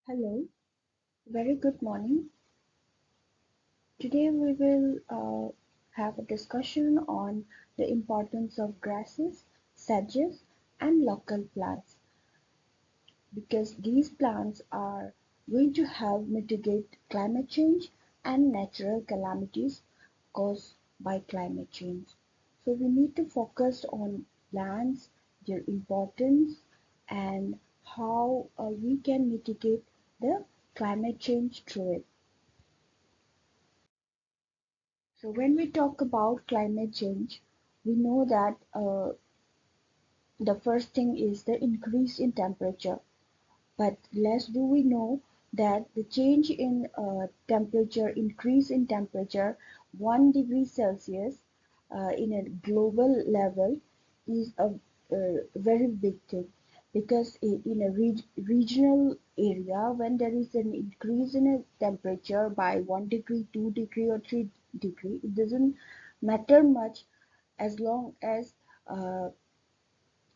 Hello, very good morning. Today we will have a discussion on the importance of grasses, sedges, and local plants because these plants are going to help mitigate climate change and natural calamities caused by climate change. So we need to focus on plants, their importance, and how we can mitigate the climate change through it. So when we talk about climate change, we know that the first thing is the increase in temperature. But less do we know that the change in temperature, increase in temperature, 1 degree Celsius in a global level is a very big thing because in a regional area, when there is an increase in a temperature by 1 degree, 2 degree, or 3 degree, it doesn't matter much as long as uh,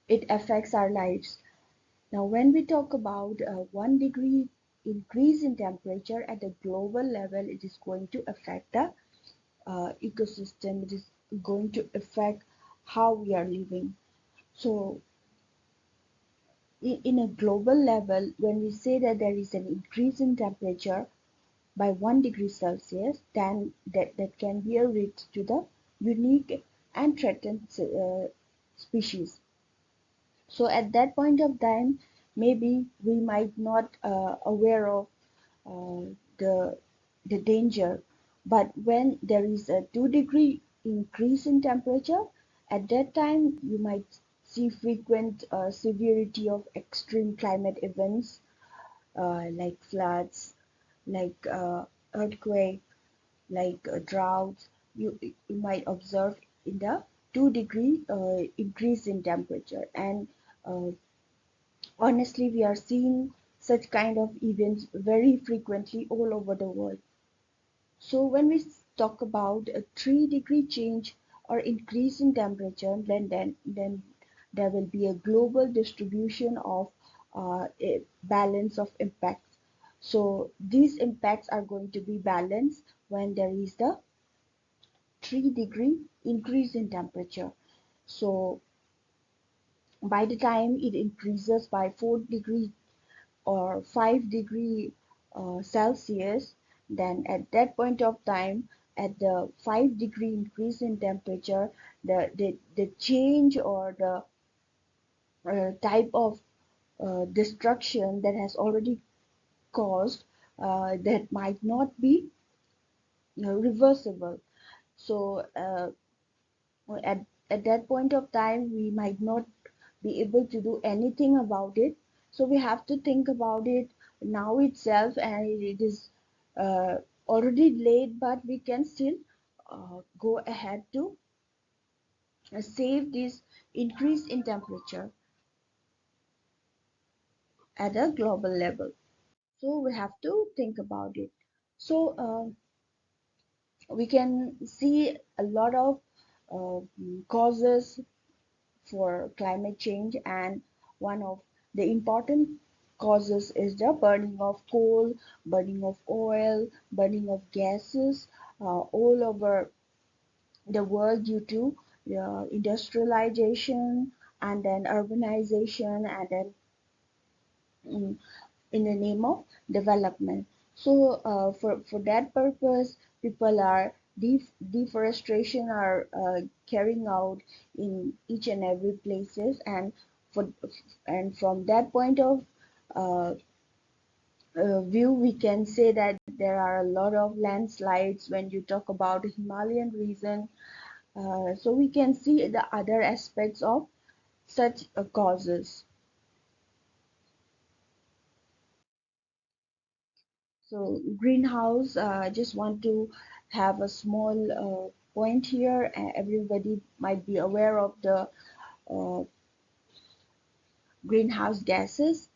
it affects our lives. Now, when we talk about a 1 degree increase in temperature at a global level, it is going to affect the ecosystem. It is going to affect how we are living. So, in a global level, when we say that there is an increase in temperature by 1 degree Celsius, then that can be a risk to the unique and threatened species. So at that point of time, maybe we might not aware of uh, the the danger, but when there is a 2 degree increase in temperature, at that time you might see frequent severity of extreme climate events like floods, like earthquake, like droughts. You might observe in the 2 degree increase in temperature, and uh, honestly, we are seeing such kind of events very frequently all over the world. So when we talk about a 3 degree change or increase in temperature, then there will be a global distribution of a balance of impacts. So these impacts are going to be balanced when there is the 3 degree increase in temperature. So by the time it increases by 4 degree or 5 degree Celsius, then at that point of time, at the 5 degree increase in temperature, the change or the type of destruction that has already caused that might not be reversible. So at, at that point of time, we might not be able to do anything about it. So we have to think about it now itself, and it is uh, already late, but we can still go ahead to save this increase in temperature at a global level. So we have to think about it. So we can see a lot of uh, causes for climate change, and one of the important causes is the burning of coal, burning of oil, burning of gases all over the world due to industrialization and then urbanization and then mm, in the name of development. So for that purpose, people are deforestation are carrying out in each and every places, for and from that point of uh, view, we can say that there are a lot of landslides when you talk about the Himalayan region. So we can see the other aspects of such causes. So greenhouse, I just want to have a small point here. Everybody might be aware of the uh, greenhouse gases,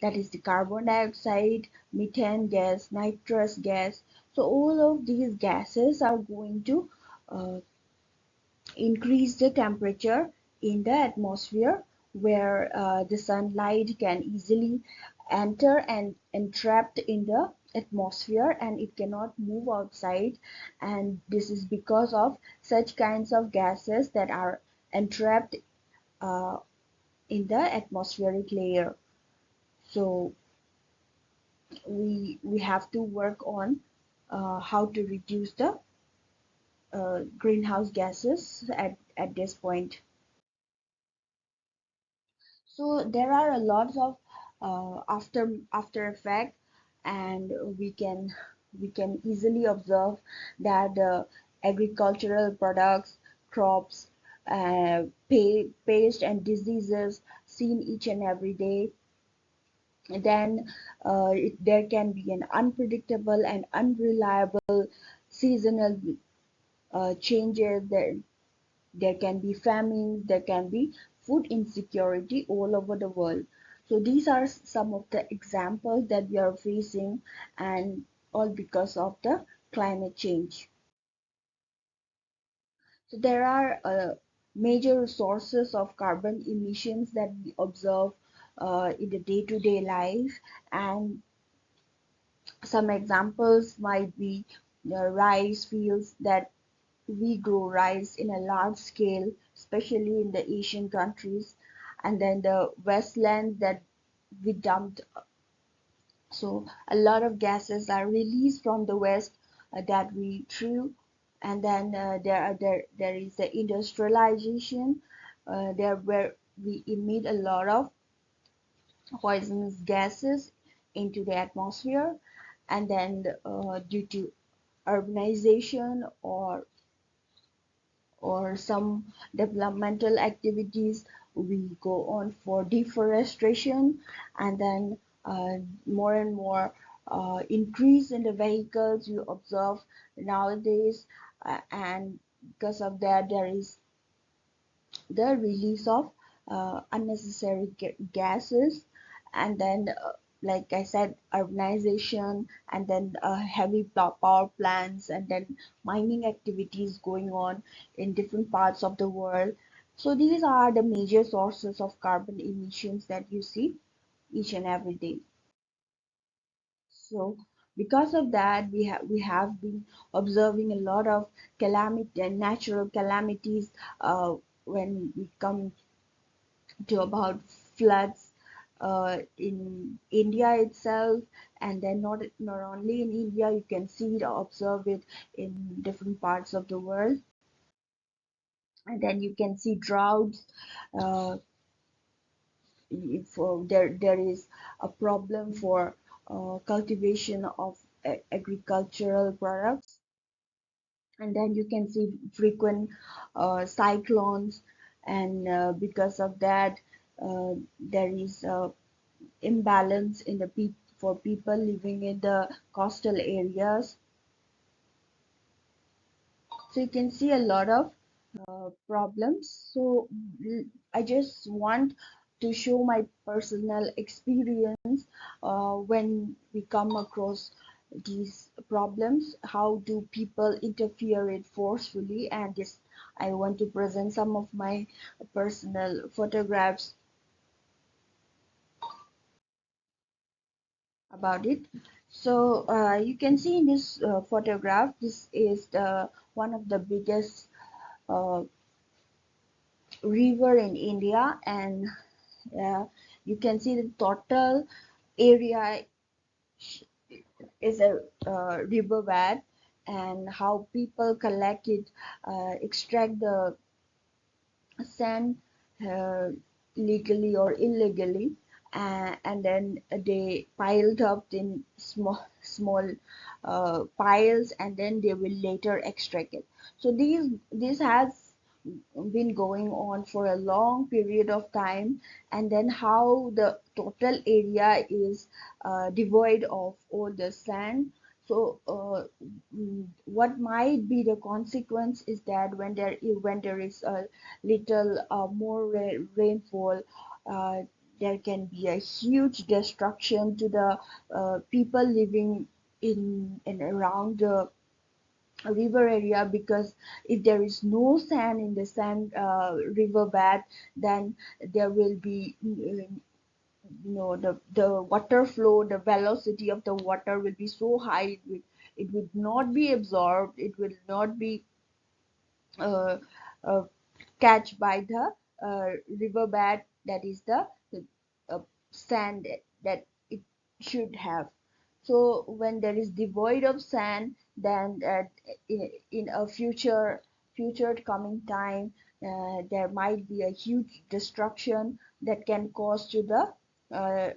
that is the carbon dioxide, methane gas, nitrous gas. So all of these gases are going to uh, increase the temperature in the atmosphere, where the sunlight can easily enter and entrapped in the atmosphere, and it cannot move outside. And this is because of such kinds of gases that are entrapped uh, in the atmospheric layer. So we have to work on how to reduce the greenhouse gases at this point. So there are a lot of after effect, and we can easily observe that agricultural products, crops, pest and diseases seen each and every day. Then there can be an unpredictable and unreliable seasonal changes. There can be famine, there can be food insecurity all over the world. So these are some of the examples that we are facing, and all because of the climate change. So there are major sources of carbon emissions that we observe in the day-to-day life, and some examples might be the rice fields that we grow rice in a large scale, especially in the Asian countries, and then the wasteland that we dumped. So a lot of gases are released from the waste that we threw, and then there is the industrialization there where we emit a lot of poisonous gases into the atmosphere, and then due to urbanization or some developmental activities, we go on for deforestation, and then more and more increase in the vehicles you observe nowadays, and because of that there is the release of unnecessary gases, and then like I said, urbanization, and then heavy power plants, and then mining activities going on in different parts of the world. So these are the major sources of carbon emissions that you see each and every day. So because of that, we have been observing a lot of calamity and natural calamities when we come to about floods in India itself, and then not only in India, you can see it or observe it in different parts of the world, and then you can see droughts. Uh, if there is a problem for cultivation of agricultural products, and then you can see frequent cyclones, and because of that, there is imbalance in the for people living in the coastal areas. So you can see a lot of problems. So I just want to show my personal experience when we come across these problems. How do people interfere it forcefully? And this, I want to present some of my personal photographs about it. So you can see in this photograph, this is the one of the biggest uh, river in India, and you can see the total area is a riverbed, and how people collect it, extract the sand uh, legally or illegally, and then they piled up in small piles, and then they will later extract it. So this has been going on for a long period of time, and then how the total area is devoid of all the sand. So what might be the consequence is that when there is a little more rainfall, uh, there can be a huge destruction to the people living in and around the river area, because if there is no sand in the sand riverbed, then there will be the water flow, the velocity of the water will be so high, it would not be absorbed, it will not be uh, uh, catch by the riverbed, that is the uh, sand that it should have. So when there is devoid of sand, then in a future coming time, there might be a huge destruction that can cause to the uh,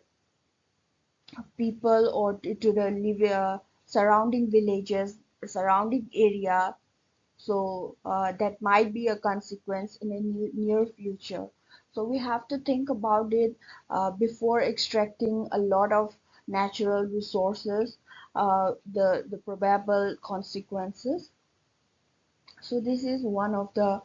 people or to the surrounding villages, surrounding area. So that might be a consequence in a near future. So we have to think about it before extracting a lot of natural resources, the probable consequences. So this is one of the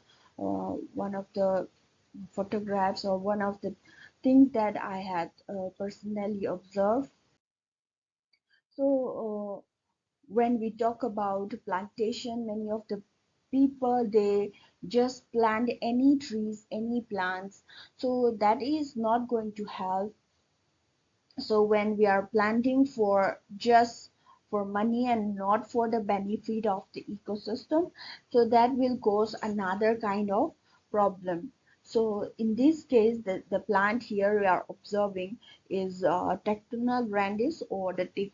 photographs, or one of the things that I had personally observed. So when we talk about plantation, many of the people, they just plant any trees, any plants, so that is not going to help. So when we are planting for just for money and not for the benefit of the ecosystem, so that will cause another kind of problem. So in this case, the plant here we are observing is Tectona grandis, or the teak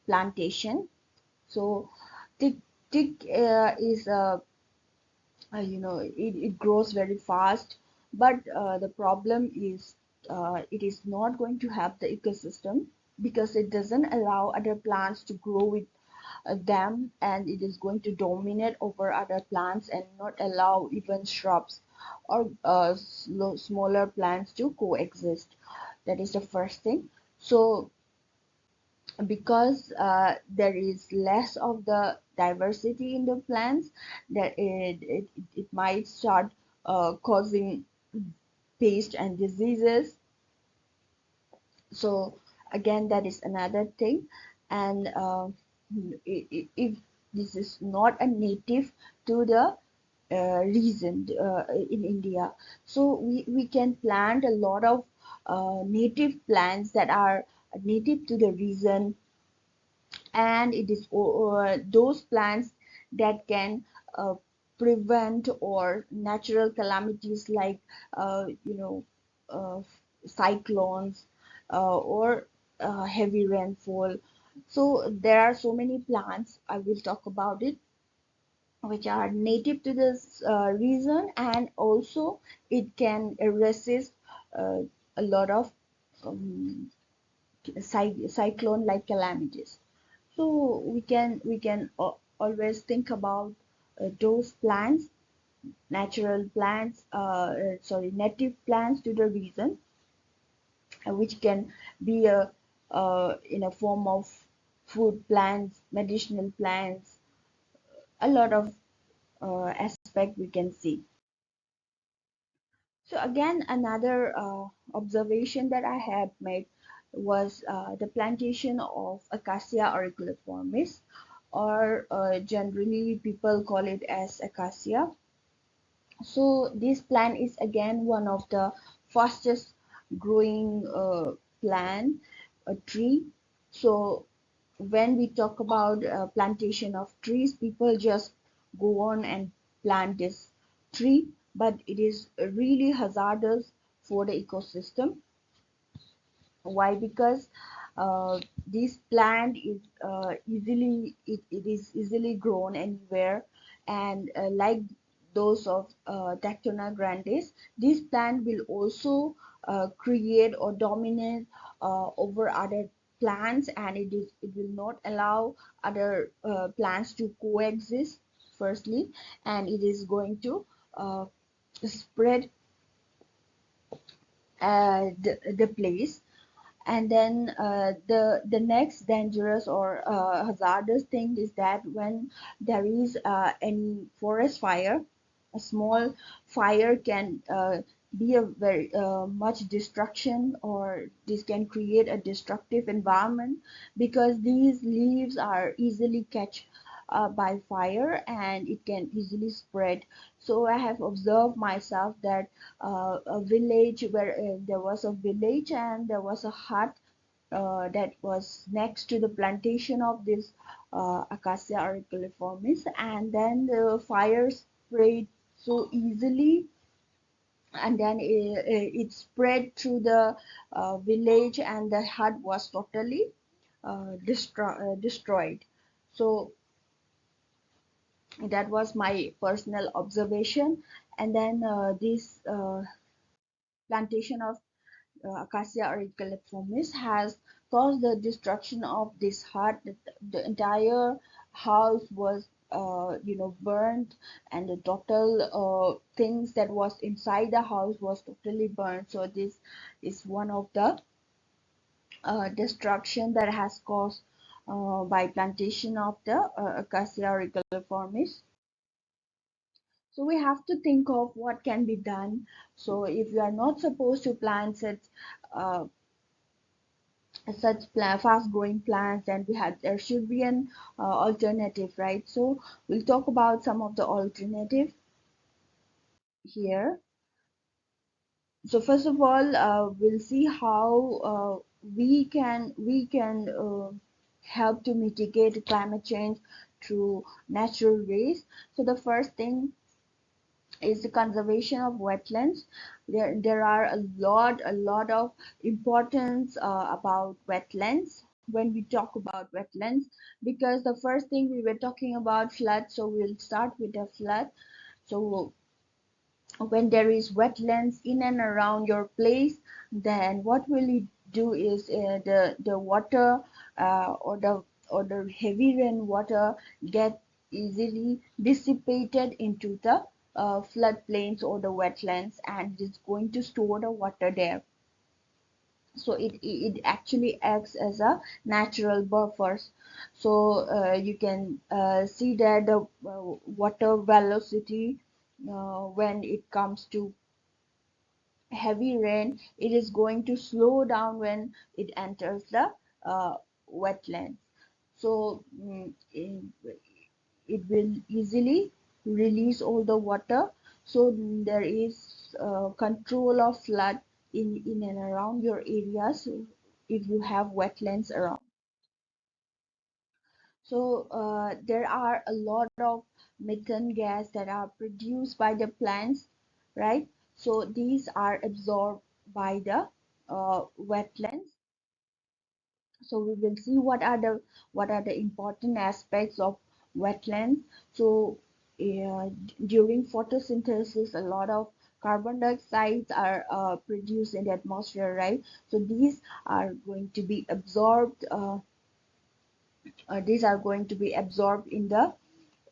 plantation. So teak is it grows very fast, but the problem is it is not going to have the ecosystem, because it doesn't allow other plants to grow with them, and it is going to dominate over other plants and not allow even shrubs or smaller plants to coexist. That is the first thing. So because there is less of the diversity in the plants, that it might start causing pest and diseases. So again, that is another thing. And if this is not a native to the region in India, so we can plant a lot of native plants that are native to the region, and it is those plants that can uh, prevent or natural calamities like uh, cyclones or heavy rainfall. So there are so many plants, I will talk about it, which are native to this region, and also it can resist uh, a lot of um, cyclone like calamities. So we can always think about those plants, natural plants, sorry, native plants to the region, which can be in a form of food plants, medicinal plants, a lot of aspect we can see. So again, another observation that I had made was the plantation of Acacia auriculiformis, or generally people call it as acacia. So this plant is again one of the fastest growing plant, a tree. So when we talk about plantation of trees, people just go on and plant this tree, but it is really hazardous for the ecosystem. Why? Because this plant is it is easily grown anywhere, and like those of Tectona grandis, this plant will also create or dominate over other plants, and it will not allow other plants to coexist firstly, and it is going to spread the place. And then the next dangerous or hazardous thing is that when there is any forest fire, a small fire can be a very much destruction, or this can create a destructive environment, because these leaves are easily catch by fire and it can easily spread. So I have observed myself that a village where there was a village and there was a hut that was next to the plantation of this Acacia auriculaformis, and then the fire spread so easily, and then it spread through the village, and the hut was totally destroyed. So that was my personal observation. And then this plantation of Acacia auriculaformis has caused the destruction of this hut. The entire house was burned, and the total things that was inside the house was totally burned. So this is one of the destruction that has caused by plantation of the Acacia auriculaformis. So we have to think of what can be done. So if you are not supposed to plant uh, fast growing plants, and there should be an alternative, right? So we'll talk about some of the alternative here. So first of all, we'll see how we can help to mitigate climate change through natural ways. So the first thing is the conservation of wetlands. There are a lot of importance about wetlands when we talk about wetlands, because the first thing we were talking about flood, so we'll start with the flood. So when there is wetlands in and around your place, then what will it do is the water or the heavy rain water get easily dissipated into the floodplains or the wetlands, and it's going to store the water there. So it actually acts as a natural buffers. So you can see that the water velocity, when it comes to heavy rain, it is going to slow down when it enters the wetlands. So it will easily release all the water. So there is control of flood in and around your areas if you have wetlands around. So there are a lot of methane gas that are produced by the plants, right? So these are absorbed by the wetlands. So we will see what are the important aspects of wetlands. So during photosynthesis, a lot of carbon dioxide are produced in the atmosphere, right? So these are going to be absorbed in the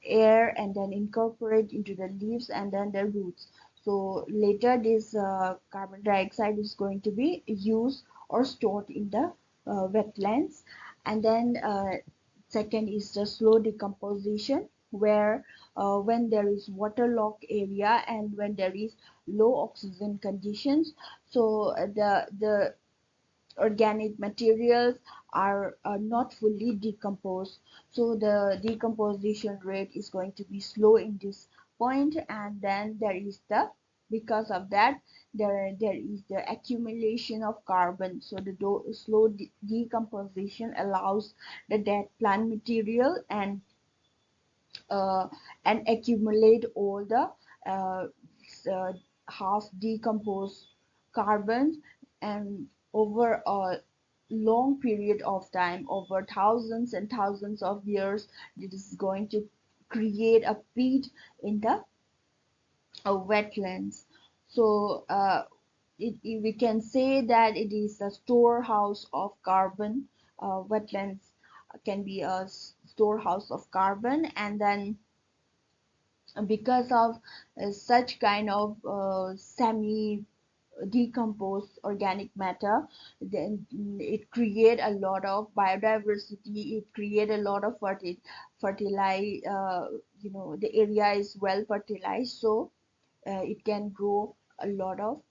air and then incorporate into the leaves and then the roots. So later this carbon dioxide is going to be used or stored in the wetlands. And then second is the slow decomposition, where when there is waterlogged area and when there is low oxygen conditions, so the organic materials are not fully decomposed. So the decomposition rate is going to be slow in this point, and then because of that, there is the accumulation of carbon. So the slow decomposition allows the dead plant material uh, and accumulate all the uh, half decomposed carbon, and over a long period of time, over thousands and thousands of years, it is going to create a peat in the wetlands. So we can say that it is a storehouse of carbon. Wetlands can be a storehouse of carbon, and then because of such kind of semi decomposed organic matter, then it create a lot of biodiversity, it create a lot of fertilize, the area is well fertilized, so it can grow a lot of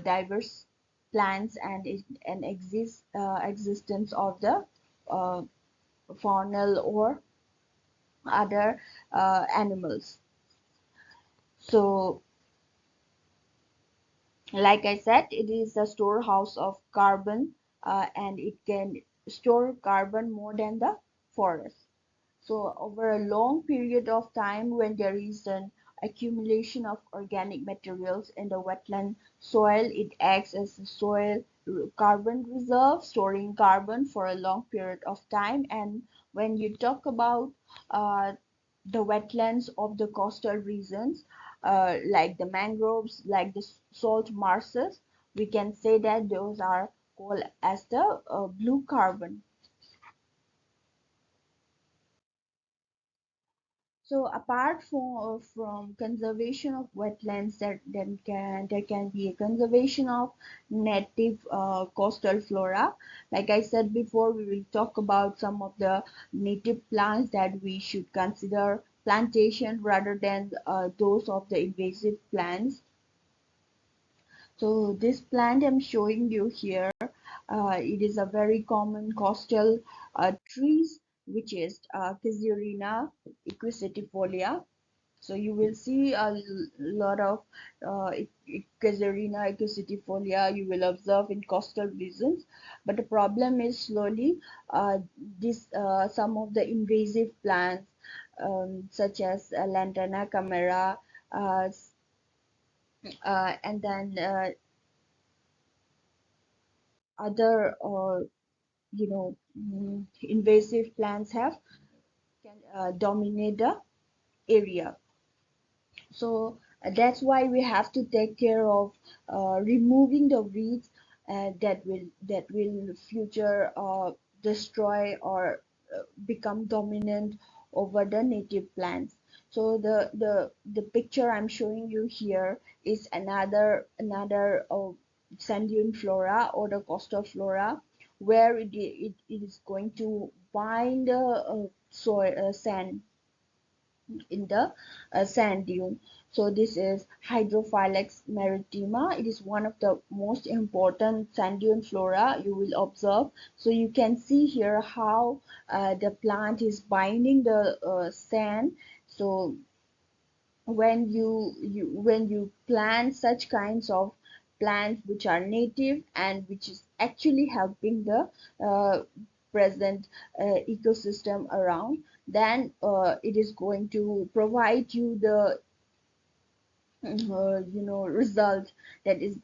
diverse plants, and existence of the uh, faunal or other animals. So like I said, it is a storehouse of carbon, and it can store carbon more than the forest. So over a long period of time, when there is an accumulation of organic materials in the wetland soil, it acts as a soil carbon reserve, storing carbon for a long period of time. And when you talk about uh, the wetlands of the coastal regions, like the mangroves, like the salt marshes, we can say that those are called as the blue carbon. So apart from conservation of wetlands, there can be a conservation of native coastal flora. Like I said before, we will talk about some of the native plants that we should consider plantation rather than those of the invasive plants. So this plant I'm showing you here, it is a very common coastal trees, which is Casuarina equisetifolia. So you will see a lot of Casuarina equisetifolia you will observe in coastal regions, but the problem is slowly this some of the invasive plants, such as Lantana camera, uh, and then other invasive plants have can dominate the area. So that's why we have to take care of removing the weeds that will future destroy or become dominant over the native plants. So the picture I'm showing you here is another sand dune flora or the coastal flora, where it is going to bind the soil sand in the sand dune. So this is Hydrophylex maritima. It is one of the most important sand dune flora you will observe. So you can see here how the plant is binding the sand. So when you plant such kinds of plants which are native and which is actually helping the uh, present ecosystem around, then it is going to provide you the result that is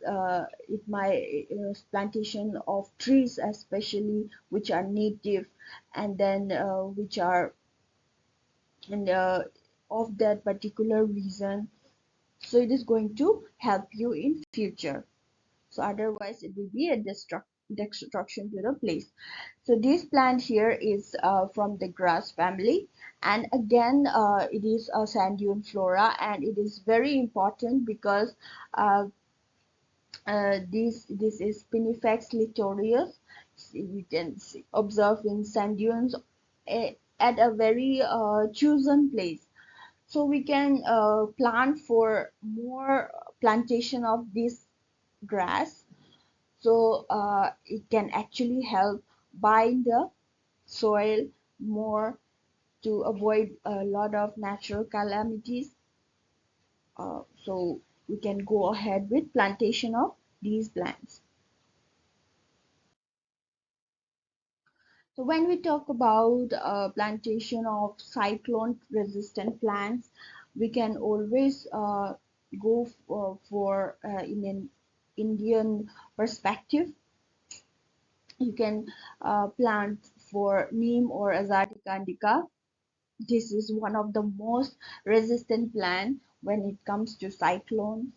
it might plantation of trees especially which are native, and then which are and of that particular reason, so it is going to help you in future. So otherwise it will be a destruction to the place. So this plant here is from the grass family, and again it is a sand dune flora, and it is very important because uh, this is Spinifex litorius. You can observe in sand dunes at a very chosen place. So we can plant for more plantation of this grass, so it can actually help bind the soil more to avoid a lot of natural calamities. So we can go ahead with plantation of these plants. So when we talk about plantation of cyclone resistant plants, we can always go for in an Indian perspective. You can plant for neem or Azadirachta indica. This is one of the most resistant plant when it comes to cyclones,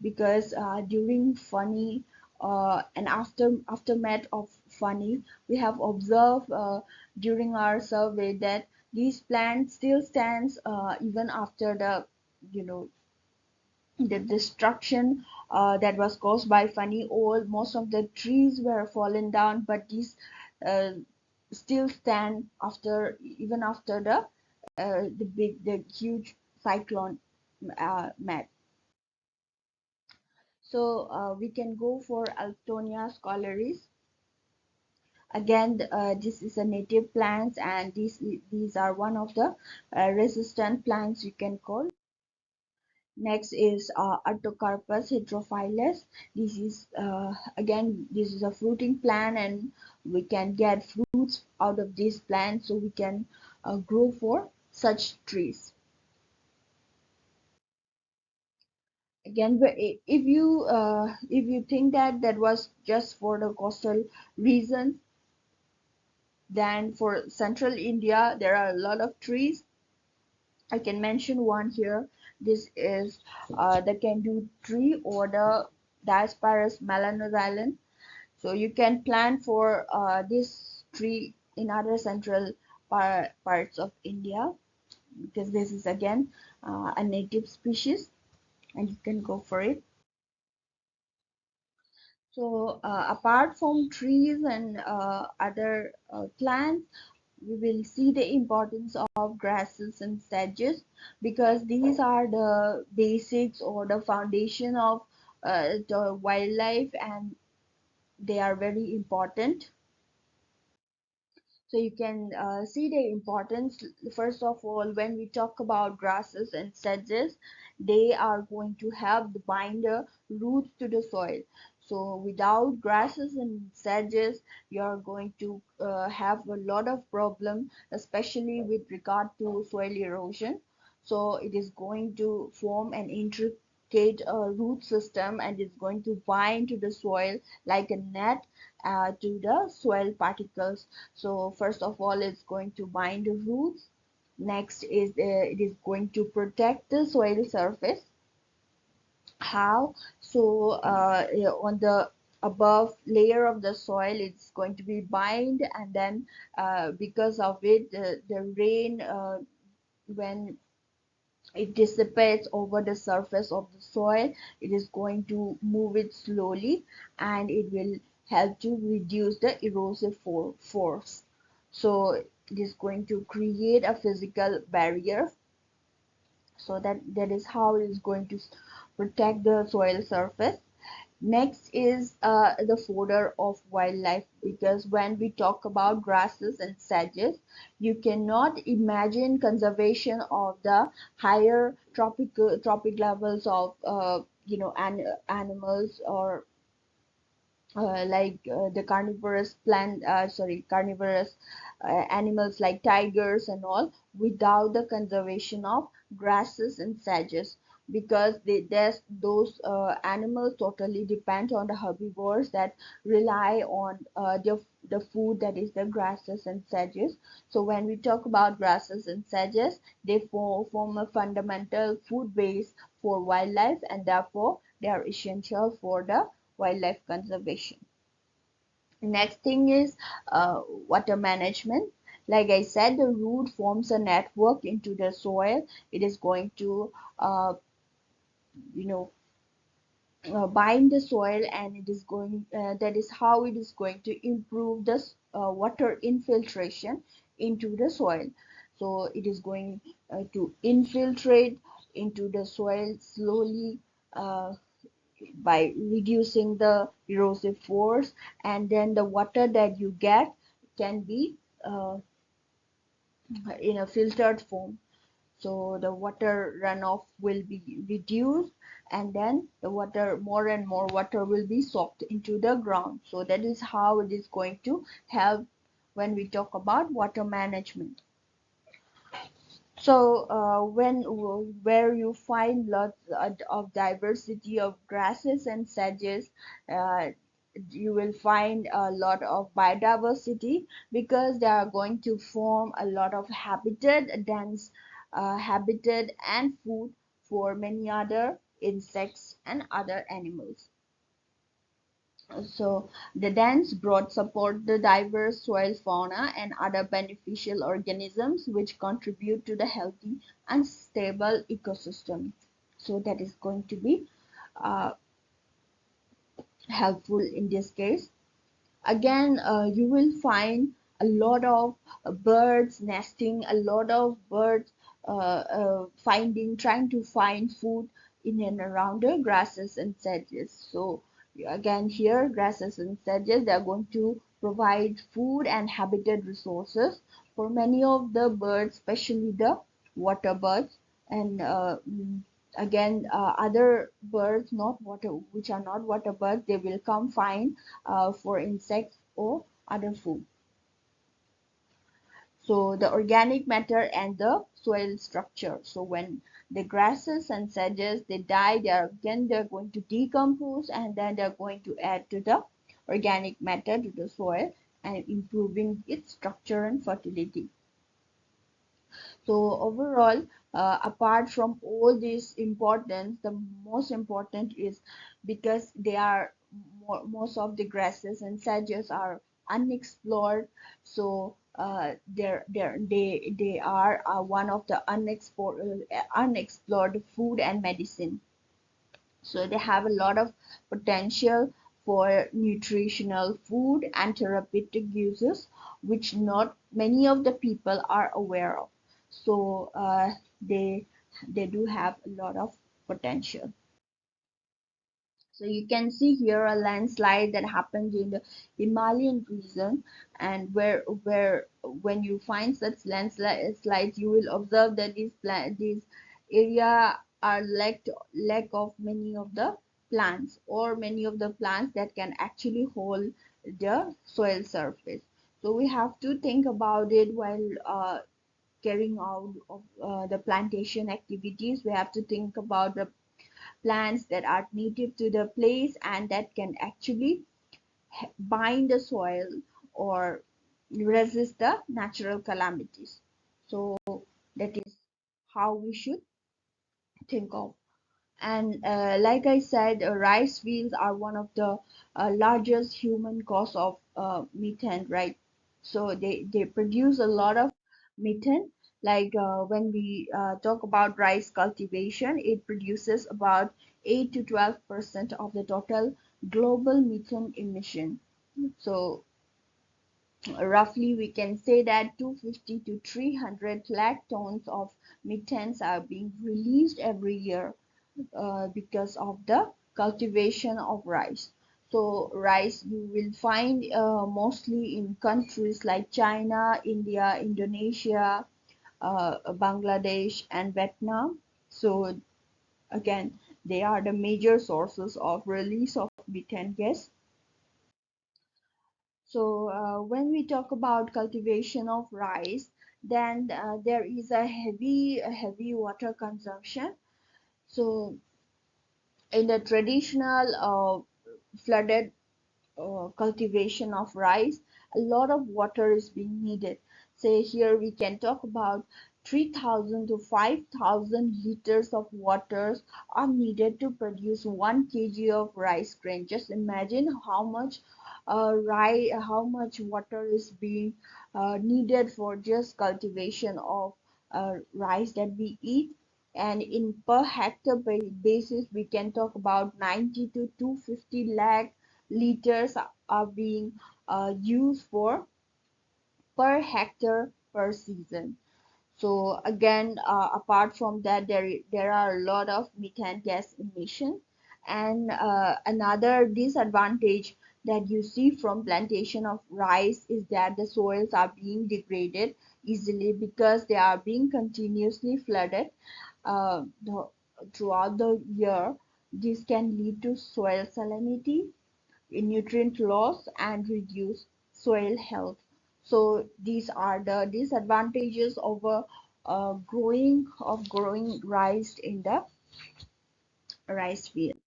because during Fani and aftermath of Fani, we have observed during our survey that these plants still stands even after the destruction that was caused by Fani. All most of the trees were fallen down, but these uh, still stand even after the huge cyclone met. So we can go for Altonia scholaris. Again, this is a native plants, and these are one of the resistant plants you can call. Next is Artocarpus heterophyllus. This is again, this is a fruiting plant, and we can get fruits out of this plant, so we can grow for such trees. Again, if you think that that was just for the coastal reasons, then for central India there are a lot of trees. I can mention one here. This is the Kendu tree, or the Diospyros melanoxylon. So you can plant for this tree in other central parts of India, because this is again a native species, and you can go for it. So apart from trees and other plants, we will see the importance of grasses and sedges, because these are the basics or the foundation of the wildlife, and they are very important. So you can see the importance. First of all, when we talk about grasses and sedges, they are going to help to bind the roots to the soil. So without grasses and sedges, you're going to have a lot of problem, especially with regard to soil erosion. So it is going to form an intricate root system, and it's going to bind to the soil like a net to the soil particles. So first of all, it's going to bind the roots. Next is it is going to protect the soil surface. How? So on the above layer of the soil, it's going to be bind, and then because of it, the rain, when it dissipates over the surface of the soil, it is going to move it slowly, and it will help to reduce the erosive force. So it is going to create a physical barrier, so that is how it is going to protect the soil surface. Next is the fodder of wildlife, because when we talk about grasses and sedges, you cannot imagine conservation of the higher tropic levels of animals, or like the carnivorous animals like tigers and all, without the conservation of grasses and sedges, because those animals totally depend on the herbivores that rely on the food, that is the grasses and sedges. So when we talk about grasses and sedges, they form a fundamental food base for wildlife, and therefore they are essential for the wildlife conservation. Next thing is water management. Like I said, the root forms a network into the soil. It is going to you know bind the soil, and it is going that is how it is going to improve the water infiltration into the soil. So it is going to infiltrate into the soil slowly, uh, by reducing the erosive force, and then the water that you get can be uh, in a filtered form. So the water runoff will be reduced, and then the water, more and more water will be soaked into the ground. So that is how it is going to help when we talk about water management. So when where you find lots of diversity of grasses and sedges, uh, you will find a lot of biodiversity, because they are going to form a lot of habitat, dense habitat and food for many other insects and other animals. So the dense growth support the diverse soil fauna and other beneficial organisms, which contribute to the healthy and stable ecosystem. So that is going to be uh, helpful in this case. Again, you will find a lot of birds nesting, a lot of birds trying to find food in and around the grasses and sedges. So again, here grasses and sedges, they are going to provide food and habitat resources for many of the birds, especially the water birds, and Again, other birds not water which are not water birds, they will come find for insects or other food. So the organic matter and the soil structure. So when the grasses and sedges they die, they're going to decompose, and then they're going to add to the organic matter to the soil and improving its structure and fertility. So overall, apart from all this importance, the most important is because they are most of the grasses and sedges are unexplored. So they are one of the unexplored food and medicine. So they have a lot of potential for nutritional food and therapeutic uses, which not many of the people are aware of. So they do have a lot of potential. So you can see here a landslide that happened in the Himalayan region, and where when you find such landslides, you will observe that these area are lack of many of the plants, or many of the plants that can actually hold the soil surface. So we have to think about it while carrying out of the plantation activities. We have to think about the plants that are native to the place and that can actually bind the soil or resist the natural calamities. So that is how we should think of. And like I said, rice fields are one of the largest human cause of methane, right? So they produce a lot of methane. Like when we talk about rice cultivation, it produces about 8 to 12% of the total global methane emission. So roughly we can say that 250 to 300 lakh tons of methane are being released every year because of the cultivation of rice. So rice you will find mostly in countries like China, India, Indonesia, Bangladesh, and Vietnam. So again, they are the major sources of release of methane gas. So when we talk about cultivation of rice, then there is a heavy water consumption. So in the traditional flooded cultivation of rice, a lot of water is being needed. Say here we can talk about 3,000 to 5,000 liters of waters are needed to produce 1 kg of rice grain. Just imagine how much how much water is being needed for just cultivation of rice that we eat. And in per hectare basis, we can talk about 90 to 250 lakh liters are being used for per hectare per season. So again, apart from that, there are a lot of methane gas emission, and another disadvantage that you see from plantation of rice is that the soils are being degraded easily because they are being continuously flooded uh, the, throughout the year. This can lead to soil salinity, nutrient loss, and reduce soil health. So these are the disadvantages of growing rice in the rice field.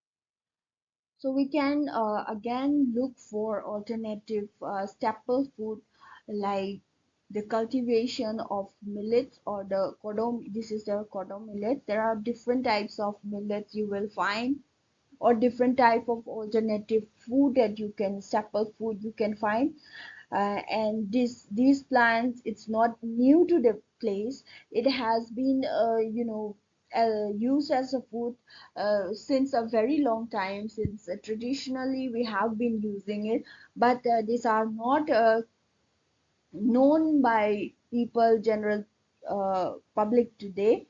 So we can again look for alternative staple food like the cultivation of millets or the cordon. This is the cordon millet. There are different types of millets you will find, or different type of alternative food that you can staple food you can find. And these plants, it's not new to the place. It has been used as a food since a very long time, since traditionally we have been using it, but these are not known by people general public today.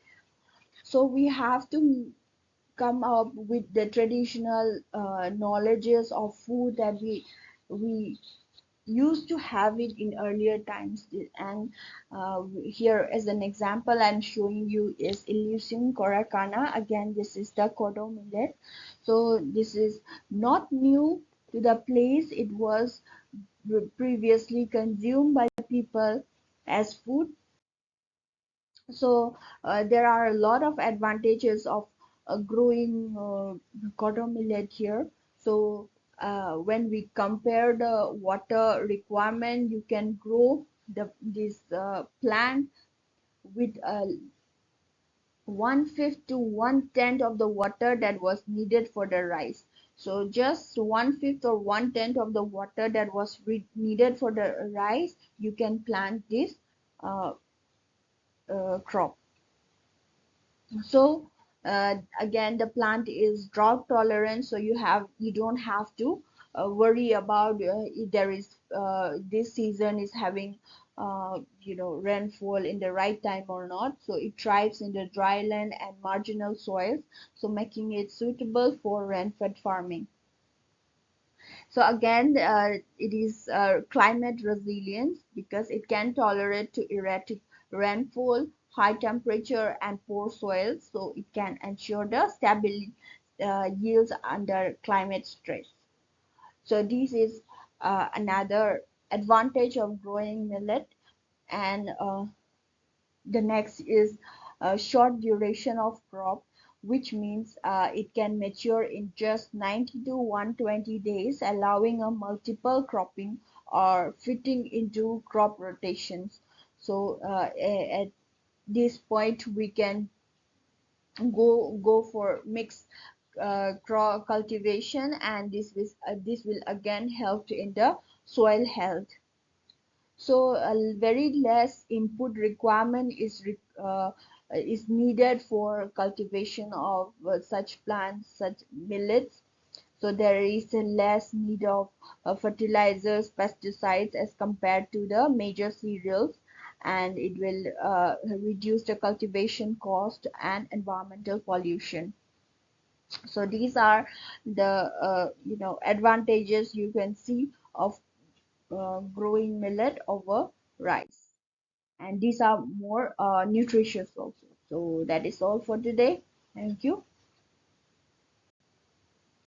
So we have to come up with the traditional knowledges of food that we used to have it in earlier times. And here as an example I'm showing you is Illusion coracana. Again, this is the kodo millet. So this is not new to the place. It was previously consumed by people as food. So there are a lot of advantages of growing cotton millet here. So when we compare the water requirement, you can grow this plant with 1/5 to 1/10 of the water that was needed for the rice. So just 1/5 or 1/10 of the water that was needed for the rice, you can plant this uh, crop. So again, the plant is drought tolerant, so you don't have to worry about if there is this season is having rainfall in the right time or not. So it thrives in the dry land and marginal soils, so making it suitable for rain-fed farming. So again, it is climate resilience because it can tolerate to erratic rainfall, high temperature, and poor soil. So it can ensure the stability yields under climate stress. So this is another advantage of growing millet. And the next is a short duration of crop, which means it can mature in just 90 to 120 days, allowing a multiple cropping or fitting into crop rotations. So at this point, we can go for mixed crop cultivation, and this will again help in the soil health. So a very less input requirement is needed for cultivation of such plants, such millets. So there is a less need of fertilizers, pesticides as compared to the major cereals, and it will reduce the cultivation cost and environmental pollution. So these are the advantages you can see of growing millet over rice, and these are more nutritious also. So that is all for today. Thank you.